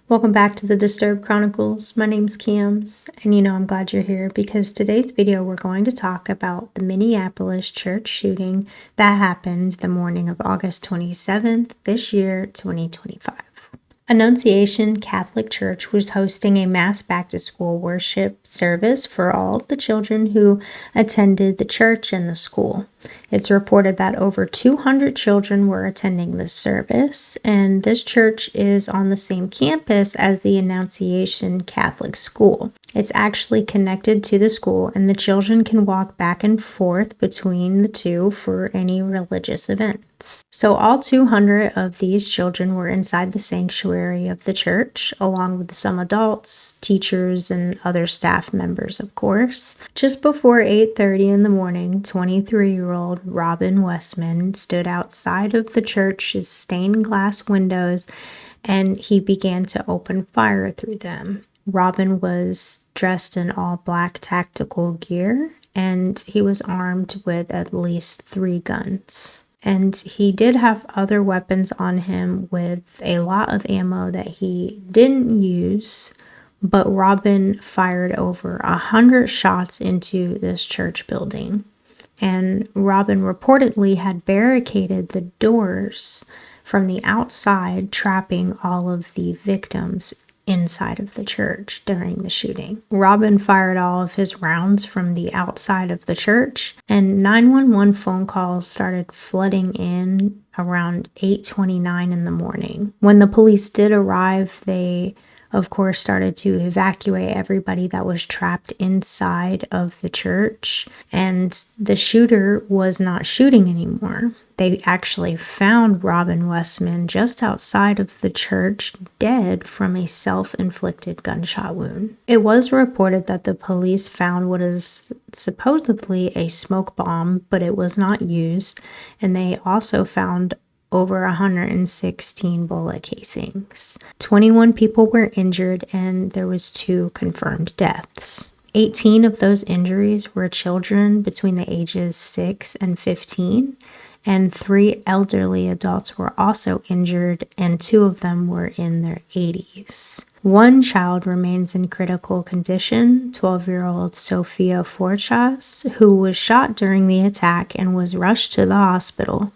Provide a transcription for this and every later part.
Welcome back to the Disturbed Chronicles. My name's Cams, and I'm glad you're here because today's video we're going to talk about the Minneapolis church shooting that happened the morning of August 27th this year, 2025. Annunciation Catholic Church was hosting a mass back-to-school worship service for all of the children who attended the church and the school. It's reported that over 200 children were attending this service, and this church is on the same campus as the Annunciation Catholic School. It's actually connected to the school, and the children can walk back and forth between the two for any religious events. So all 200 of these children were inside the sanctuary of the church, along with some adults, teachers, and other staff members, of course. Just before 8:30 in the morning, 23-year-old Robin Westman stood outside of the church's stained glass windows, and he began to open fire through them. Robin was dressed in all black tactical gear, and he was armed with at least 3 guns. And he did have other weapons on him with a lot of ammo that he didn't use, but Robin fired over 100 shots into this church building. And Robin reportedly had barricaded the doors from the outside, trapping all of the victims inside of the church during the shooting. Robin fired all of his rounds from the outside of the church, and 911 phone calls started flooding in around 8:29 in the morning. When the police did arrive, they of course started to evacuate everybody that was trapped inside of the church, and the shooter was not shooting anymore. They actually found Robin Westman just outside of the church, dead from a self-inflicted gunshot wound. It was reported that the police found what is supposedly a smoke bomb, but it was not used, and they also found over 116 bullet casings. 21 people were injured, and there was 2 confirmed deaths. 18 of those injuries were children between the ages 6 and 15, and 3 elderly adults were also injured, and 2 of them were in their 80s. 1 child remains in critical condition, 12-year-old Sophia Forchas, who was shot during the attack and was rushed to the hospital.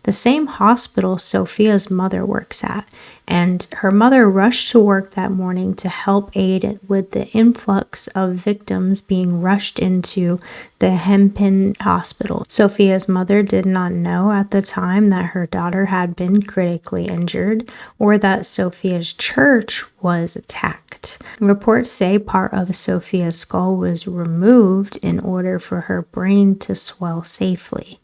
The same hospital Sophia's mother works at, and her mother rushed to work that morning to help aid with the influx of victims being rushed into the Hennepin Hospital. Sophia's mother did not know at the time that her daughter had been critically injured or that Sophia's church was attacked. Reports say part of Sophia's skull was removed in order for her brain to swell safely.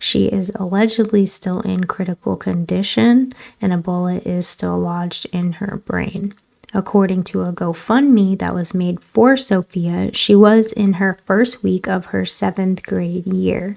She is allegedly still in critical condition, and a bullet is still lodged in her brain. According to a GoFundMe that was made for Sophia, she was in her first week of her 7th grade year,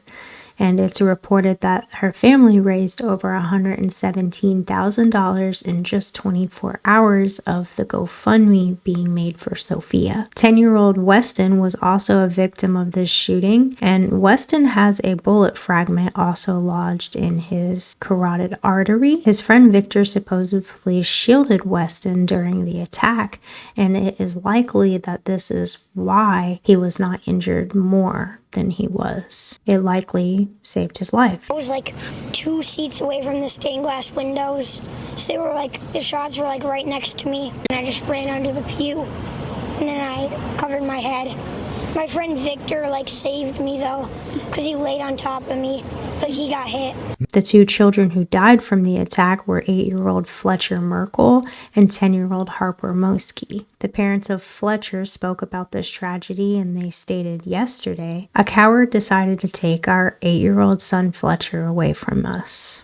and it's reported that her family raised over $117,000 in just 24 hours of the GoFundMe being made for Sophia. 10-year-old Weston was also a victim of this shooting, and Weston has a bullet fragment also lodged in his carotid artery. His friend Victor supposedly shielded Weston during the attack, and it is likely that this is why he was not injured more than he was. It likely saved his life. I was like 2 seats away from the stained glass windows, so the shots were right next to me, and I just ran under the pew, and then I covered my head. My friend Victor saved me though, because he laid on top of me, but he got hit. The 2 children who died from the attack were 8-year-old Fletcher Merkel and 10-year-old Harper Moski. The parents of Fletcher spoke about this tragedy, and they stated yesterday, "A coward decided to take our 8-year-old son Fletcher away from us.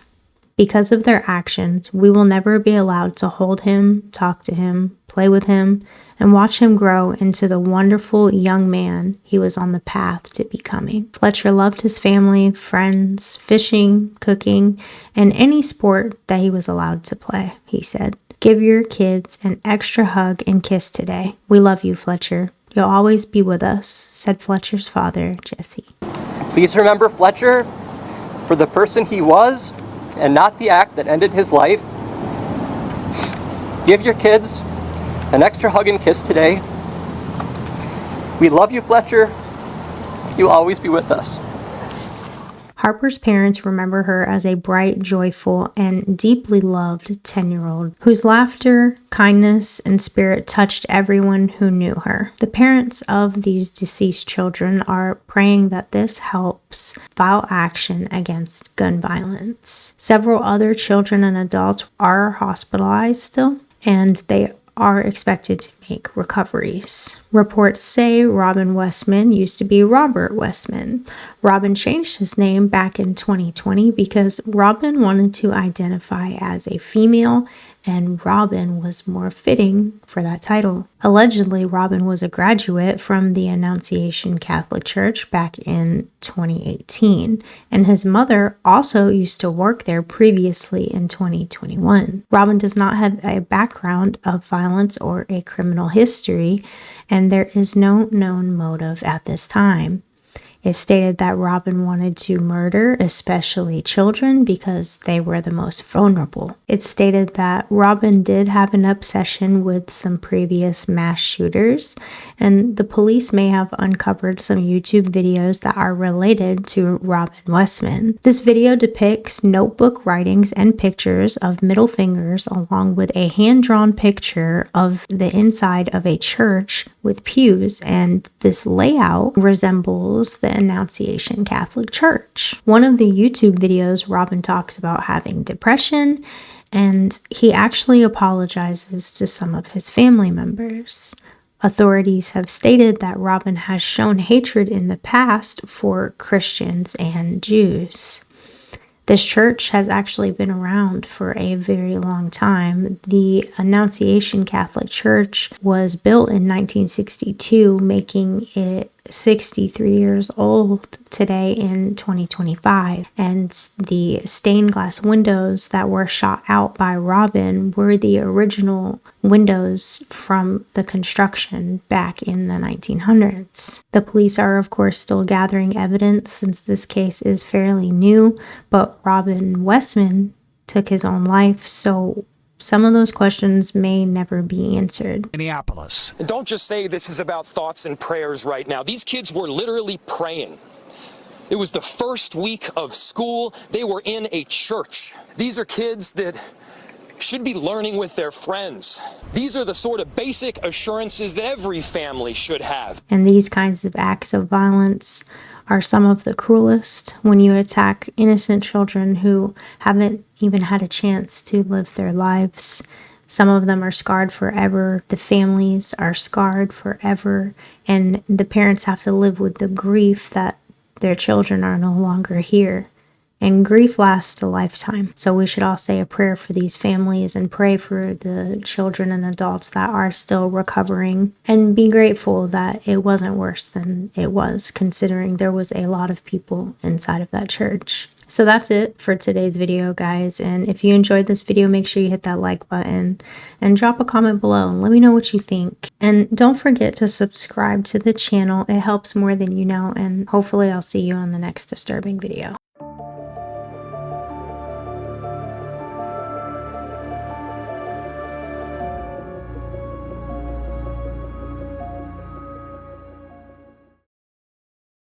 Because of their actions, we will never be allowed to hold him, talk to him, play with him, and watch him grow into the wonderful young man he was on the path to becoming." Fletcher loved his family, friends, fishing, cooking, and any sport that he was allowed to play, he said. "Give your kids an extra hug and kiss today. We love you, Fletcher. You'll always be with us," said Fletcher's father, Jesse. "Please remember Fletcher for the person he was and not the act that ended his life. Give your kids an extra hug and kiss today. We love you, Fletcher. You'll always be with us. Harper's parents remember her as a bright, joyful, and deeply loved 10-year-old whose laughter, kindness, and spirit touched everyone who knew her. The parents of these deceased children are praying that this helps file action against gun violence. Several other children and adults are hospitalized still, and they are expected to make recoveries. Reports say Robin Westman used to be Robert Westman. Robin changed his name back in 2020 because Robin wanted to identify as a female, and Robin was more fitting for that title. Allegedly, Robin was a graduate from the Annunciation Catholic Church back in 2018, and his mother also used to work there previously in 2021. Robin does not have a background of violence or a criminal history, and there is no known motive at this time. It stated that Robin wanted to murder especially children because they were the most vulnerable. It stated that Robin did have an obsession with some previous mass shooters, and the police may have uncovered some YouTube videos that are related to Robin Westman. This video depicts notebook writings and pictures of middle fingers along with a hand-drawn picture of the inside of a church with pews, and this layout resembles the Annunciation Catholic Church. One of the YouTube videos, Robin talks about having depression, and he actually apologizes to some of his family members. Authorities have stated that Robin has shown hatred in the past for Christians and Jews. This church has actually been around for a very long time. The Annunciation Catholic Church was built in 1962, making it 63 years old today in 2025, and the stained glass windows that were shot out by Robin were the original windows from the construction back in the 1900s. The police are of course still gathering evidence since this case is fairly new, but Robin Westman took his own life, so some of those questions may never be answered. Minneapolis. And don't just say this is about thoughts and prayers right now. These kids were literally praying. It was the first week of school. They were in a church. These are kids that should be learning with their friends. These are the sort of basic assurances that every family should have. And these kinds of acts of violence are some of the cruelest when you attack innocent children who haven't even had a chance to live their lives. Some of them are scarred forever. The families are scarred forever. And the parents have to live with the grief that their children are no longer here. And grief lasts a lifetime. So we should all say a prayer for these families and pray for the children and adults that are still recovering, and be grateful that it wasn't worse than it was, considering there was a lot of people inside of that church. So that's it for today's video, guys. And if you enjoyed this video, make sure you hit that like button and drop a comment below and let me know what you think. And don't forget to subscribe to the channel. It helps more than you know. And hopefully I'll see you on the next disturbing video.